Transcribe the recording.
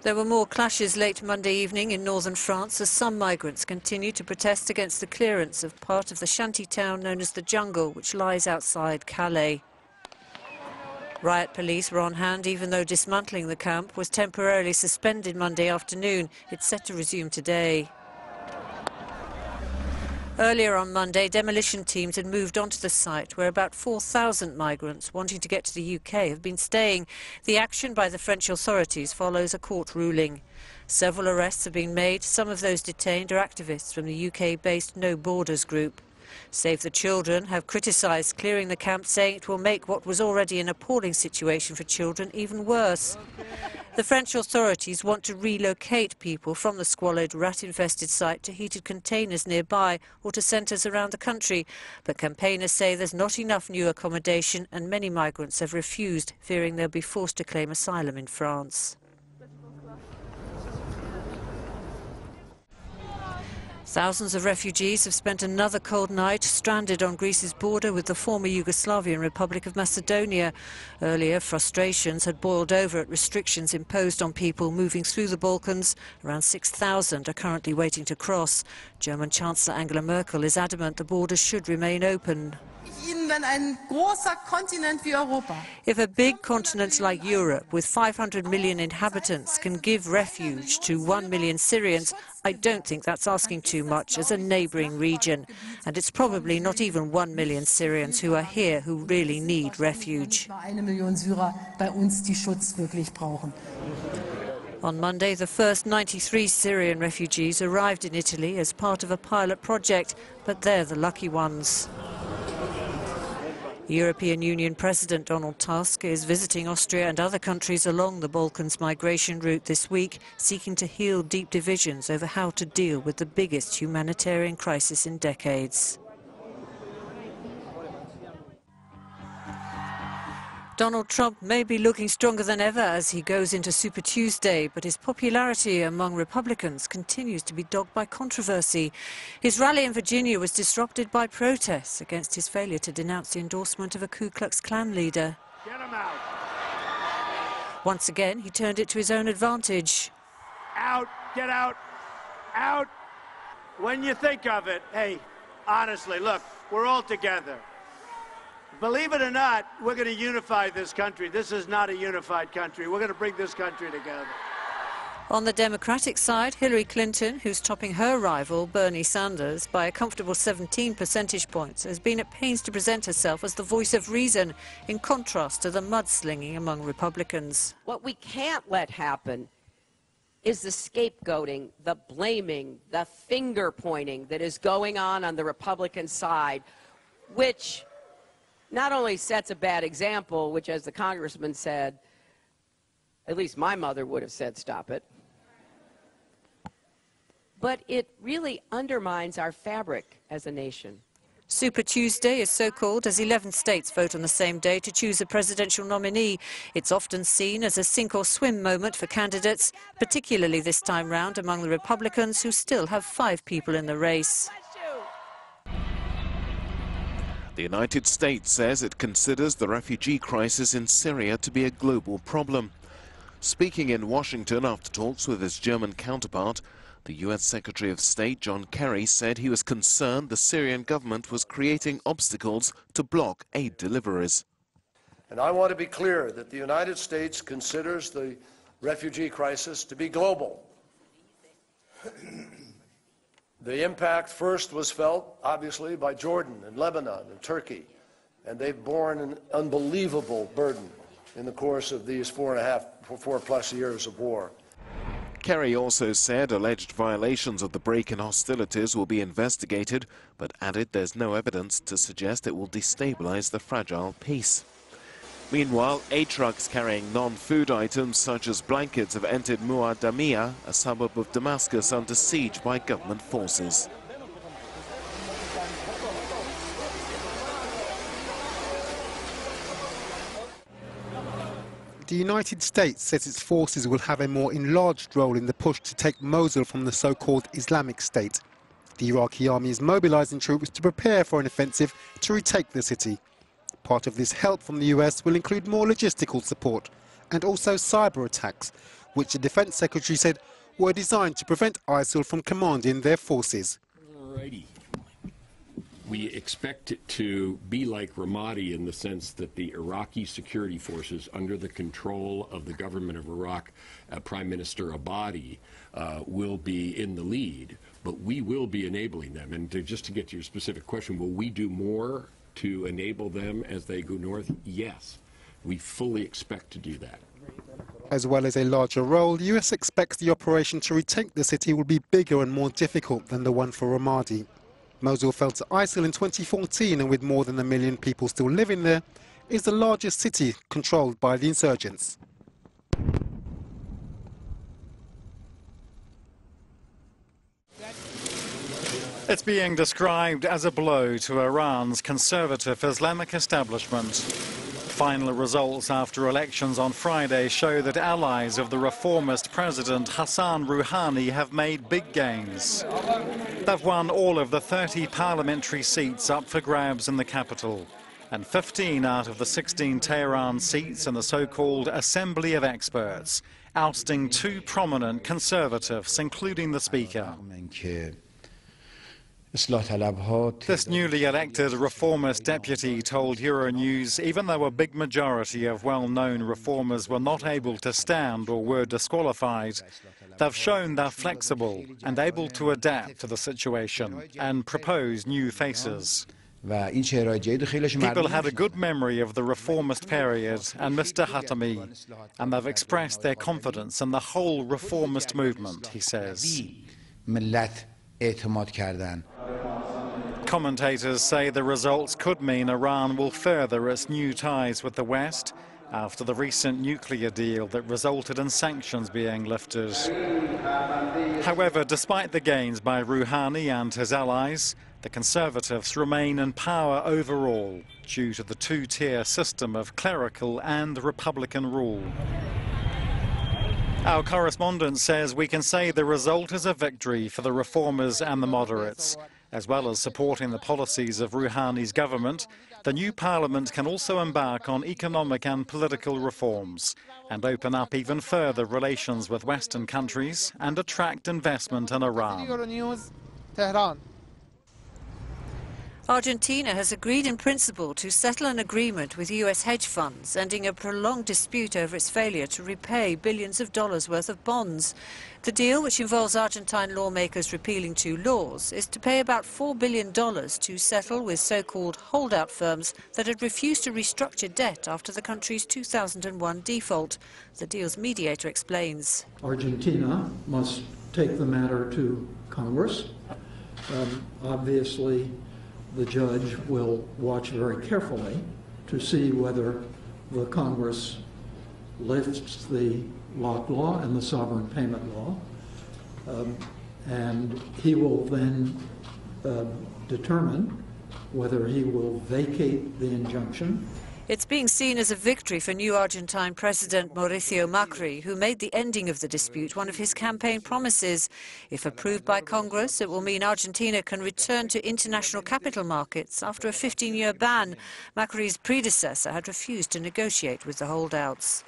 There were more clashes late Monday evening in northern France as some migrants continue to protest against the clearance of part of the shanty town known as the Jungle, which lies outside Calais. Riot police were on hand even though dismantling the camp was temporarily suspended Monday afternoon. It's set to resume today. Earlier on Monday, demolition teams had moved onto the site where about 4,000 migrants wanting to get to the UK have been staying. The action by the French authorities follows a court ruling. Several arrests have been made. Some of those detained are activists from the UK-based No Borders group. Save the Children have criticised clearing the camp, saying it will make what was already an appalling situation for children even worse. The French authorities want to relocate people from the squalid, rat-infested site to heated containers nearby or to centres around the country. But campaigners say there's not enough new accommodation and many migrants have refused, fearing they'll be forced to claim asylum in France. Thousands of refugees have spent another cold night stranded on Greece's border with the former Yugoslavian Republic of Macedonia. Earlier, frustrations had boiled over at restrictions imposed on people moving through the Balkans. Around 6,000 are currently waiting to cross. German Chancellor Angela Merkel is adamant the borders should remain open. If a big continent like Europe, with 500 million inhabitants, can give refuge to 1 million Syrians, I don't think that's asking too much as a neighbouring region. And it's probably not even 1 million Syrians who are here who really need refuge. On Monday, the first 93 Syrian refugees arrived in Italy as part of a pilot project, but they're the lucky ones. European Union President Donald Tusk is visiting Austria and other countries along the Balkans migration route this week, seeking to heal deep divisions over how to deal with the biggest humanitarian crisis in decades. Donald Trump may be looking stronger than ever as he goes into Super Tuesday, but his popularity among Republicans continues to be dogged by controversy. His rally in Virginia was disrupted by protests against his failure to denounce the endorsement of a Ku Klux Klan leader. Get him out. Once again, he turned it to his own advantage. Out, get out, out. When you think of it, hey, honestly, look, we're all together. Believe it or not, we're going to unify this country. This is not a unified country. We're going to bring this country together. On the Democratic side, Hillary Clinton, who's topping her rival, Bernie Sanders, by a comfortable 17 percentage points, has been at pains to present herself as the voice of reason, in contrast to the mudslinging among Republicans. What we can't let happen is the scapegoating, the blaming, the finger-pointing that is going on the Republican side, which not only sets a bad example, which, as the congressman said, at least my mother would have said, stop it, but it really undermines our fabric as a nation. Super Tuesday is so called as 11 states vote on the same day to choose a presidential nominee. It's often seen as a sink-or-swim moment for candidates, particularly this time round among the Republicans, who still have 5 people in the race. The United States says it considers the refugee crisis in Syria to be a global problem. Speaking in Washington after talks with his German counterpart, the U.S. Secretary of State John Kerry said he was concerned the Syrian government was creating obstacles to block aid deliveries. And I want to be clear that the United States considers the refugee crisis to be global. The impact first was felt, obviously, by Jordan and Lebanon and Turkey, and they've borne an unbelievable burden in the course of these 4+ years of war. Kerry also said alleged violations of the break-in hostilities will be investigated, but added there's no evidence to suggest it will destabilize the fragile peace. Meanwhile, aid trucks carrying non-food items such as blankets have entered Muadamiyah, a suburb of Damascus, under siege by government forces. The United States says its forces will have a more enlarged role in the push to take Mosul from the so-called Islamic State. The Iraqi army is mobilizing troops to prepare for an offensive to retake the city. Part of this help from the US will include more logistical support and also cyber attacks, which the Defence Secretary said were designed to prevent ISIL from commanding their forces. Alrighty. We expect it to be like Ramadi in the sense that the Iraqi security forces, under the control of the government of Iraq, Prime Minister Abadi, will be in the lead, but we will be enabling them. And just to get to your specific question, will we do more to enable them as they go north? Yes, we fully expect to do that. As well as a larger role, the US expects the operation to retake the city will be bigger and more difficult than the one for Ramadi. Mosul fell to ISIL in 2014, and with more than 1 million people still living there, is the largest city controlled by the insurgents. It's being described as a blow to Iran's conservative Islamic establishment. Final results after elections on Friday show that allies of the reformist President Hassan Rouhani have made big gains. They've won all of the 30 parliamentary seats up for grabs in the capital, and 15 out of the 16 Tehran seats in the so-called Assembly of Experts, ousting 2 prominent conservatives, including the Speaker. This newly elected reformist deputy told Euronews even though a big majority of well-known reformers were not able to stand or were disqualified, they've shown they're flexible and able to adapt to the situation and propose new faces. People had a good memory of the reformist period and Mr. Hatami, and they've expressed their confidence in the whole reformist movement, he says. Commentators say the results could mean Iran will further its new ties with the West after the recent nuclear deal that resulted in sanctions being lifted. However, despite the gains by Rouhani and his allies, the Conservatives remain in power overall due to the 2-tier system of clerical and Republican rule. Our correspondent says we can say the result is a victory for the reformers and the moderates. As well as supporting the policies of Rouhani's government, the new parliament can also embark on economic and political reforms and open up even further relations with Western countries and attract investment in Iran. Euronews, Tehran. Argentina has agreed in principle to settle an agreement with US hedge funds, ending a prolonged dispute over its failure to repay billions of dollars worth of bonds. The deal, which involves Argentine lawmakers repealing 2 laws, is to pay about $4 billion to settle with so-called holdout firms that had refused to restructure debt after the country's 2001 default. The deal's mediator explains. Argentina must take the matter to Congress. Obviously, the judge will watch very carefully to see whether the Congress lifts the lock law and the sovereign payment law, and he will then determine whether he will vacate the injunction. It's being seen as a victory for new Argentine President Mauricio Macri, who made the ending of the dispute one of his campaign promises. If approved by Congress, it will mean Argentina can return to international capital markets after a 15-year ban. Macri's predecessor had refused to negotiate with the holdouts.